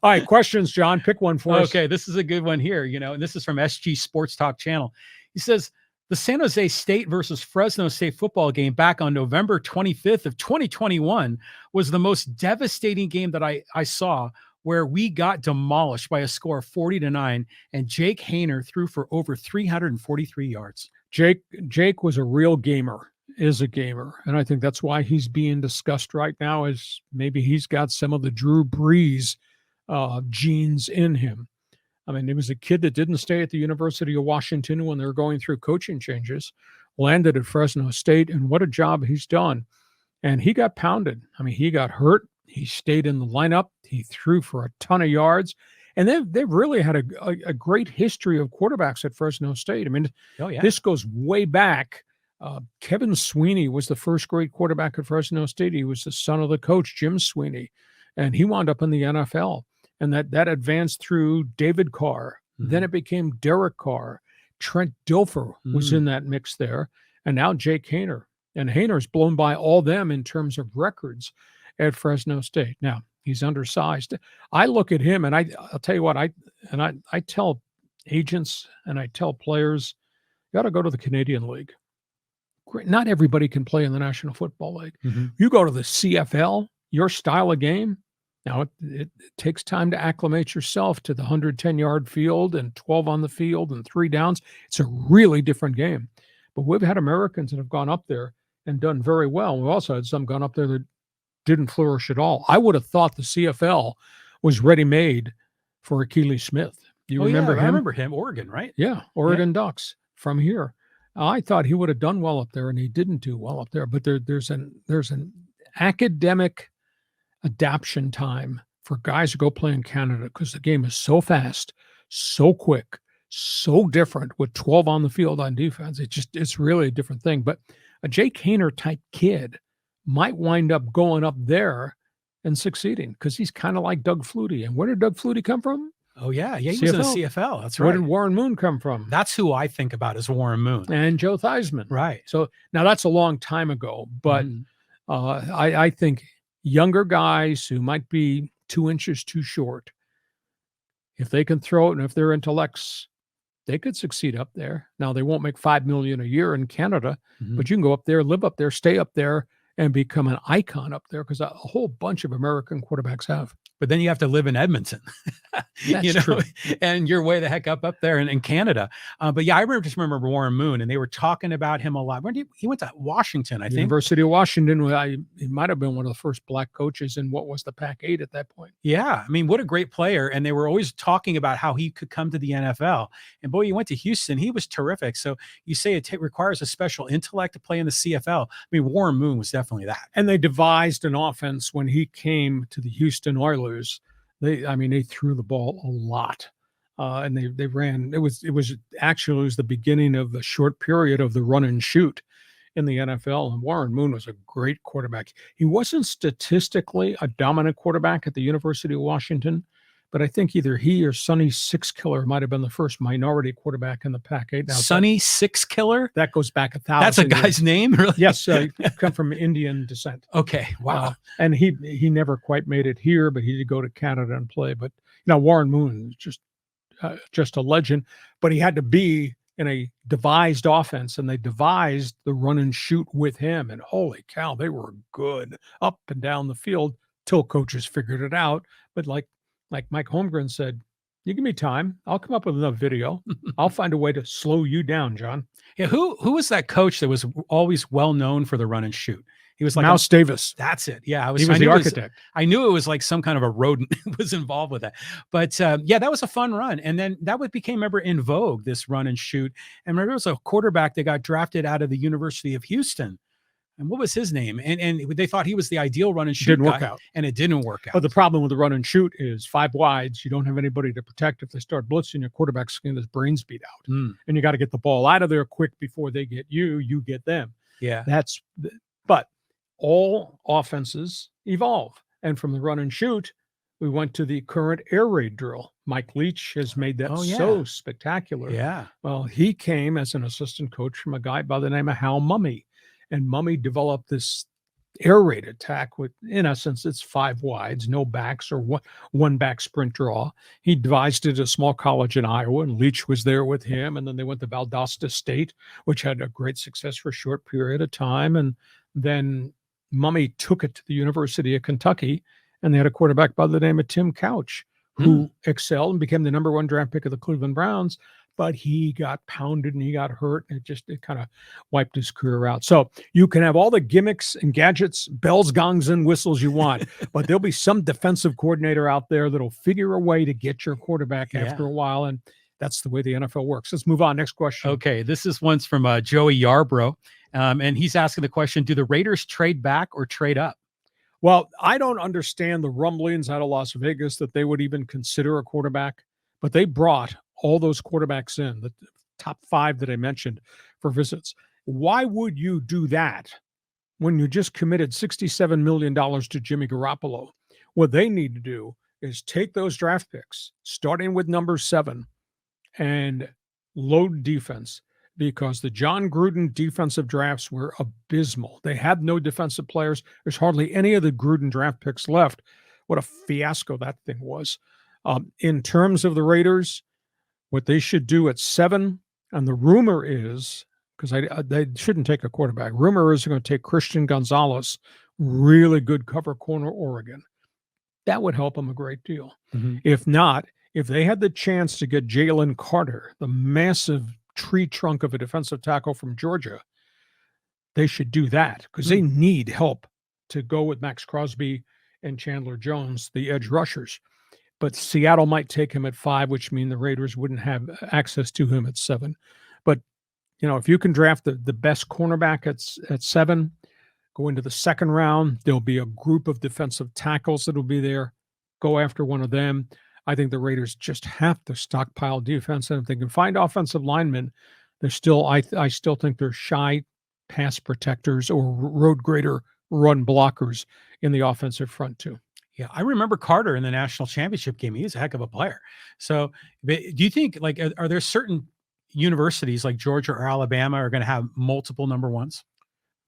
All right, questions, John. Pick one for us. Okay, this is a good one here, and this is from SG Sports Talk Channel. He says, the San Jose State versus Fresno State football game back on November 25th of 2021 was the most devastating game that I saw, where we got demolished by a score of 40-9, and Jake Haener threw for over 343 yards. Jake was a real gamer, is a gamer, and I think that's why he's being discussed right now, as maybe he's got some of the Drew Brees genes in him. I mean, he was a kid that didn't stay at the University of Washington when they were going through coaching changes, landed at Fresno State, and what a job he's done. And he got pounded. I mean, he got hurt. He stayed in the lineup. He threw for a ton of yards. And they've really had a great history of quarterbacks at Fresno State. I mean, This goes way back. Kevin Sweeney was the first great quarterback at Fresno State. He was the son of the coach, Jim Sweeney, and he wound up in the NFL. And that advanced through David Carr. Mm-hmm. Then it became Derek Carr. Trent Dilfer was in that mix there. And now Jake Haener. And Haener's blown by all them in terms of records at Fresno State. Now, he's undersized. I look at him, and I'll tell you what, I tell agents and I tell players, you got to go to the Canadian League. Not everybody can play in the National Football League. Mm-hmm. You go to the CFL, your style of game. Now, it takes time to acclimate yourself to the 110-yard field and 12 on the field and 3 downs. It's a really different game. But we've had Americans that have gone up there and done very well. We've also had some gone up there that didn't flourish at all. I would have thought the CFL was ready-made for Akili Smith. You remember him? I remember him, Oregon, right? Yeah, Oregon Ducks from here. I thought he would have done well up there, and he didn't do well up there. But there's an academic adaption time for guys to go play in Canada, because the game is so fast, so quick, so different with 12 on the field on defense. It's really a different thing. But a Jake Haener type kid might wind up going up there and succeeding, because he's kind of like Doug Flutie. And where did Doug Flutie come from? Oh, yeah. He was in the CFL. That's right. Where did Warren Moon come from? That's who I think about as Warren Moon. And Joe Theismann. Right. So now that's a long time ago, but I think younger guys who might be 2 inches too short, if they can throw it and if their intellects, they could succeed up there. Now, they won't make $5 million a year in Canada, but you can go up there, live up there, stay up there, and become an icon up there, because a whole bunch of American quarterbacks have. But then you have to live in Edmonton, That's true. And you're way the heck up there in Canada. But yeah, I remember Warren Moon, and they were talking about him a lot. He went to Washington, I think. University of Washington. He might have been one of the first black coaches in what was the Pac-8 at that point. Yeah. I mean, what a great player. And they were always talking about how he could come to the NFL. And boy, he went to Houston. He was terrific. So you say it requires a special intellect to play in the CFL. I mean, Warren Moon was definitely that. And they devised an offense when he came to the Houston Oilers. They threw the ball a lot, and they ran. It was the beginning of the short period of the run and shoot in the NFL. And Warren Moon was a great quarterback. He wasn't statistically a dominant quarterback at the University of Washington, but I think either he or Sonny Sixkiller might have been the first minority quarterback in the Pac-8. Now, Sonny Sixkiller? That goes back 1,000 That's a guy's name, really? Yes, he come from Indian descent. Okay, wow. And he never quite made it here, but he did go to Canada and play. But Warren Moon is just a legend. But he had to be in a devised offense, and they devised the run and shoot with him. And holy cow, they were good up and down the field till coaches figured it out. But like Mike Holmgren said, you give me time, I'll come up with another video. I'll find a way to slow you down, John. Yeah, who was that coach that was always well known for the run and shoot? He was like Mouse Davis. That's it. Yeah, he was the architect. I knew it was like some kind of a rodent was involved with that. But that was a fun run. And then that became, remember, in vogue, this run and shoot. And remember, there was a quarterback that got drafted out of the University of Houston. And what was his name? And they thought he was the ideal run and shoot guy. Didn't work out. And it didn't work out. But the problem with the run and shoot is 5 wides. You don't have anybody to protect. If they start blitzing, your quarterback's going to get his brains beat out. And you got to get the ball out of there quick before they get you get them. Yeah. But all offenses evolve. And from the run and shoot, we went to the current air raid drill. Mike Leach has made that so spectacular. Yeah. Well, he came as an assistant coach from a guy by the name of Hal Mumme. And Mumme developed this air raid attack with, in essence, it's 5 wides, no backs, or one back sprint draw. He devised it at a small college in Iowa, and Leach was there with him. And then they went to Valdosta State, which had a great success for a short period of time. And then Mummy took it to the University of Kentucky, and they had a quarterback by the name of Tim Couch, who excelled and became the number 1 draft pick of the Cleveland Browns. But he got pounded and he got hurt, and it kind of wiped his career out. So you can have all the gimmicks and gadgets, bells, gongs, and whistles you want, but there'll be some defensive coordinator out there that'll figure a way to get your quarterback after a while, and that's the way the NFL works. Let's move on. Next question. Okay, this is one's from Joey Yarbrough, and he's asking the question, do the Raiders trade back or trade up? Well, I don't understand the rumblings out of Las Vegas that they would even consider a quarterback, but they brought all those quarterbacks in, the top 5 that I mentioned, for visits. Why would you do that when you just committed $67 million to Jimmy Garoppolo? What they need to do is take those draft picks, starting with number 7, and load defense, because the John Gruden defensive drafts were abysmal. They had no defensive players. There's hardly any of the Gruden draft picks left. What a fiasco that thing was. In terms of the Raiders, what they should do at 7, and the rumor is, because they shouldn't take a quarterback. Rumor is they're going to take Christian Gonzalez, really good cover corner, Oregon. That would help them a great deal. If not, if they had the chance to get Jalen Carter, the massive tree trunk of a defensive tackle from Georgia, they should do that, because they need help to go with Max Crosby and Chandler Jones, the edge rushers. But Seattle might take him at 5, which means the Raiders wouldn't have access to him at 7. But, if you can draft the best cornerback at 7, go into the second round, there'll be a group of defensive tackles that'll be there. Go after one of them. I think the Raiders just have to stockpile defense. And if they can find offensive linemen, they're still, I still think they're shy pass protectors or road grader run blockers in the offensive front too. Yeah, I remember Carter in the national championship game. He was a heck of a player. So do you think, are there certain universities like Georgia or Alabama are going to have multiple number 1s?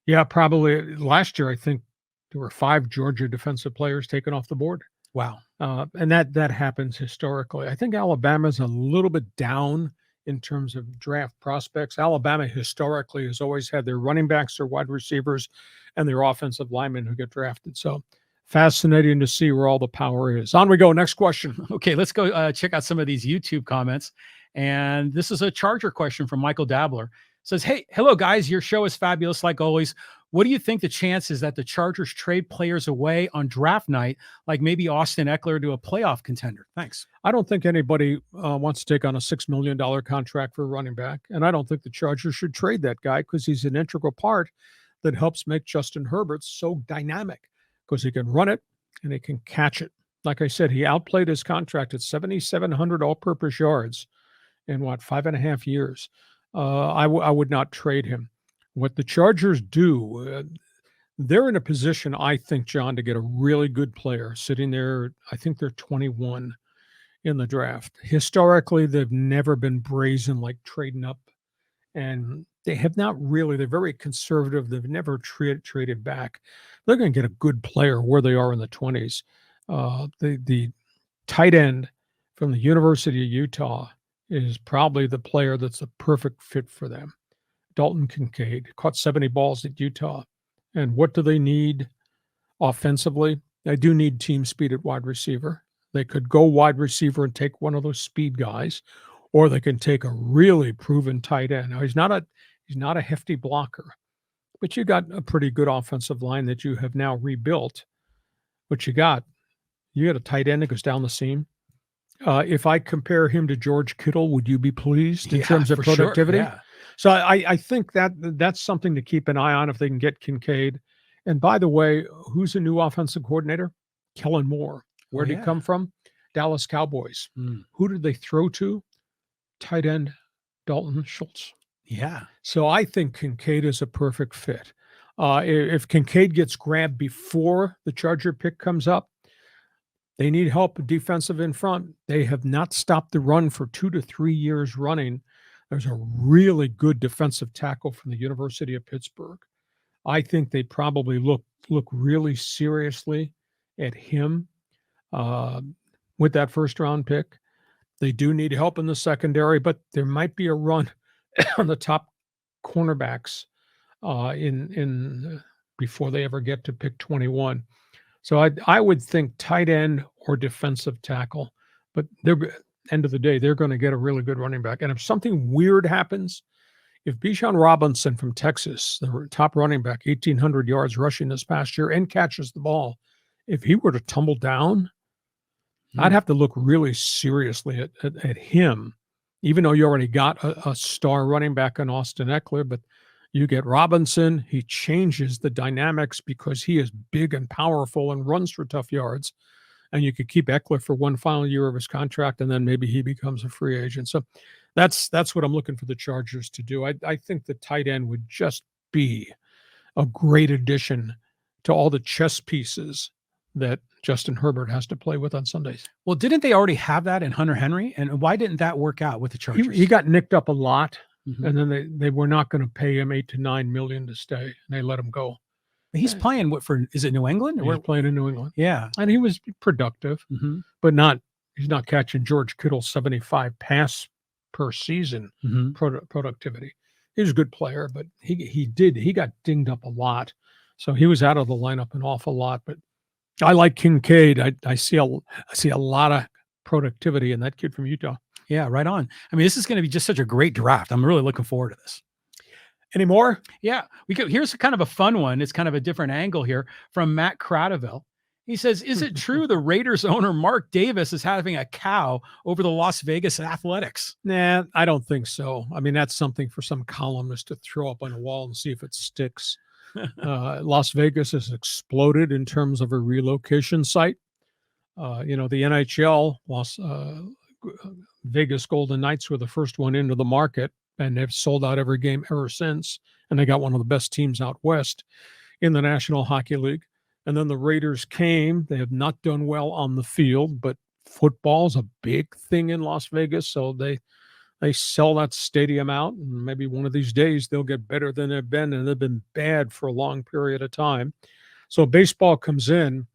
Yeah, probably. Last year, I think there were 5 Georgia defensive players taken off the board. Wow. And that happens historically. I think Alabama's a little bit down in terms of draft prospects. Alabama historically has always had their running backs, their wide receivers, and their offensive linemen who get drafted. So fascinating to see where all the power is. On we go. Next question. Okay, let's go check out some of these YouTube comments. And this is a Charger question from Michael Dabler. It says, hey, hello, guys. Your show is fabulous, like always. What do you think the chances that the Chargers trade players away on draft night, like maybe Austin Eckler, to a playoff contender? Thanks. I don't think anybody wants to take on a $6 million contract for a running back. And I don't think the Chargers should trade that guy, because he's an integral part that helps make Justin Herbert so dynamic, because he can run it and he can catch it. Like I said, he outplayed his contract at 7,700 all-purpose yards in 5.5 years. I would not trade him. What the Chargers do, they're in a position, I think, John, to get a really good player sitting there. I think they're 21 in the draft. Historically, they've never been brazen like trading up, and they have not really. They're very conservative. They've never traded back. They're going to get a good player where they are in the 20s. The tight end from the University of Utah is probably the player that's a perfect fit for them. Dalton Kincaid caught 70 balls at Utah. And what do they need offensively? They do need team speed at wide receiver. They could go wide receiver and take one of those speed guys, or they can take a really proven tight end. Now, he's not a hefty blocker, but you got a pretty good offensive line that you have now rebuilt. What you got a tight end that goes down the seam. If I compare him to George Kittle, would you be pleased in terms of productivity? Sure. Yeah. So I think that's something to keep an eye on if they can get Kincaid. And by the way, who's the new offensive coordinator? Kellen Moore. Where did he come from? Dallas Cowboys. Who did they throw to? Tight end Dalton Schultz. Yeah. So I think Kincaid is a perfect fit. If Kincaid gets grabbed before the Charger pick comes up, they need help defensive in front. They have not stopped the run for 2 to 3 years running. There's a really good defensive tackle from the University of Pittsburgh. I think they probably look really seriously at him uh, with that first round pick. They do need help in the secondary, but there might be a run on the top cornerbacks in before they ever get to pick 21. So I would think tight end or defensive tackle, but they're end of the day they're going to get a really good running back. And if something weird happens, if Bijan Robinson from Texas, the top running back, 1,800 yards rushing this past year and catches the ball, if he were to tumble down, I'd have to look really seriously at him, even though you already got a star running back in Austin Eckler, but you get Robinson, he changes the dynamics because he is big and powerful and runs for tough yards. And you could keep Eckler for one final year of his contract, and then maybe he becomes a free agent. So that's what I'm looking for the Chargers to do. I think the tight end would just be a great addition to all the chess pieces that Justin Herbert has to play with on Sundays. Well, didn't they already have that in Hunter Henry? And why didn't that work out with the Chargers? He got nicked up a lot, and then they were not going to pay him $8 to $9 million to stay, and they let him go. He's playing is it New England? He's playing in New England. Yeah. And he was productive, but he's not catching George Kittle's 75 pass per season productivity. He was a good player, but he got dinged up a lot. So he was out of the lineup an awful lot, but I like Kincaid. I see a lot of productivity in that kid from Utah. Yeah, right on. I mean, this is going to be just such a great draft. I'm really looking forward to this. Any more? Yeah, here's kind of a fun one. It's kind of a different angle here from Matt Cradaville. He says, is it true the Raiders owner Mark Davis is having a cow over the Las Vegas Athletics? Nah, I don't think so. I mean, that's something for some columnist to throw up on a wall and see if it sticks. Las Vegas has exploded in terms of a relocation site. The NHL, Vegas Golden Knights were the first one into the market, and they've sold out every game ever since. And they got one of the best teams out west in the National Hockey League. And then the Raiders came. They have not done well on the field, but football's a big thing in Las Vegas. So they sell that stadium out, and maybe one of these days they'll get better than they've been, and they've been bad for a long period of time. So baseball comes in.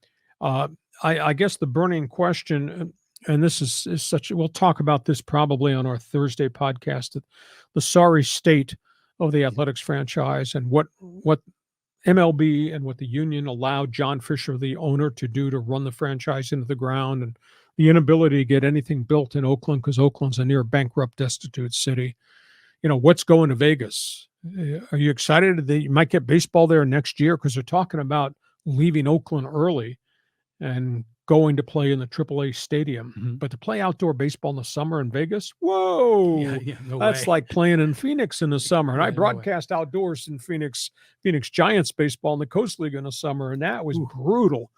I guess the burning question, and this is such, we'll talk about this probably on our Thursday podcast, the sorry state of the athletics franchise and what MLB and what the union allowed John Fisher, the owner, to do to run the franchise into the ground, and the inability to get anything built in Oakland because Oakland's a near bankrupt, destitute city. What's going to Vegas? Are you excited that you might get baseball there next year? Because they're talking about leaving Oakland early and going to play in the AAA stadium. But to play outdoor baseball in the summer in Vegas, whoa, that's like playing in Phoenix in the summer. And I broadcast outdoors in Phoenix Giants baseball in the Coast League in the summer, and that was brutal.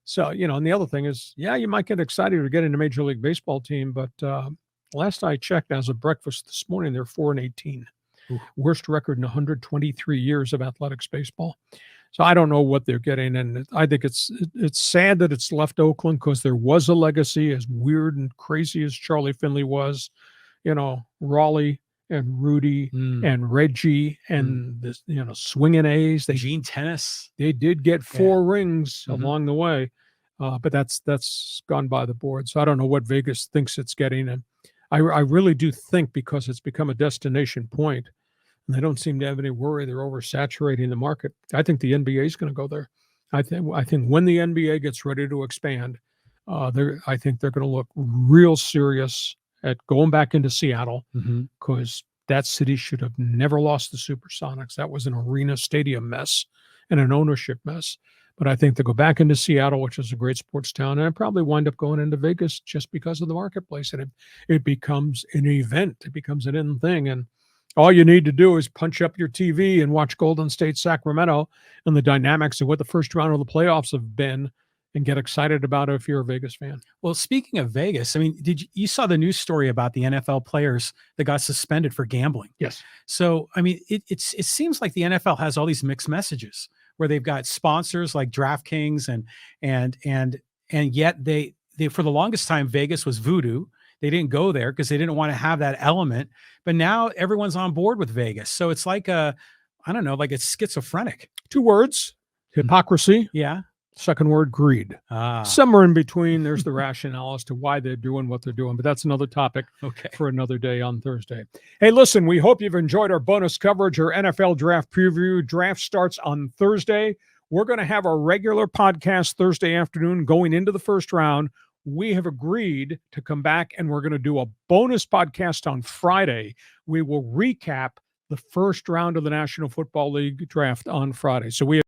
So, and the other thing is, you might get excited to get in a Major League Baseball team, but last I checked, as of breakfast this morning, they're 4-18. Worst record in 123 years of athletics baseball. So I don't know what they're getting, and I think it's sad that it's left Oakland because there was a legacy, as weird and crazy as Charlie Finley was. Raleigh and Rudy and Reggie and this, swinging A's. Gene Tennis. They did get 4 rings along the way, but that's gone by the board. So I don't know what Vegas thinks it's getting, and I really do think because it's become a destination point, and they don't seem to have any worry they're oversaturating the market. I think the NBA is going to go there. I think when the NBA gets ready to expand, I think they're going to look real serious at going back into Seattle, because that city should have never lost the Supersonics. That was an arena stadium mess and an ownership mess. But I think they go back into Seattle, which is a great sports town, and I probably wind up going into Vegas just because of the marketplace. And it becomes an event. It becomes an in thing. And all you need to do is punch up your TV and watch Golden State Sacramento and the dynamics of what the first round of the playoffs have been, and get excited about it if you're a Vegas fan. Well, speaking of Vegas, I mean, you saw the news story about the NFL players that got suspended for gambling? Yes. So, I mean, it seems like the NFL has all these mixed messages where they've got sponsors like DraftKings and yet they for the longest time, Vegas was voodoo. They didn't go there because they didn't want to have that element. But now everyone's on board with Vegas. So it's like I don't know, like it's schizophrenic. 2 words, hypocrisy. Yeah. Second word, greed. Ah, Somewhere in between, there's the rationale as to why they're doing what they're doing, but that's another topic okay. for another day on Thursday. Hey, listen, we hope you've enjoyed our bonus coverage, our NFL draft preview. Draft starts on Thursday. We're going to have our regular podcast Thursday afternoon going into the first round. We have agreed to come back and we're going to do a bonus podcast on Friday. We will recap the first round of the National Football League draft on Friday. So we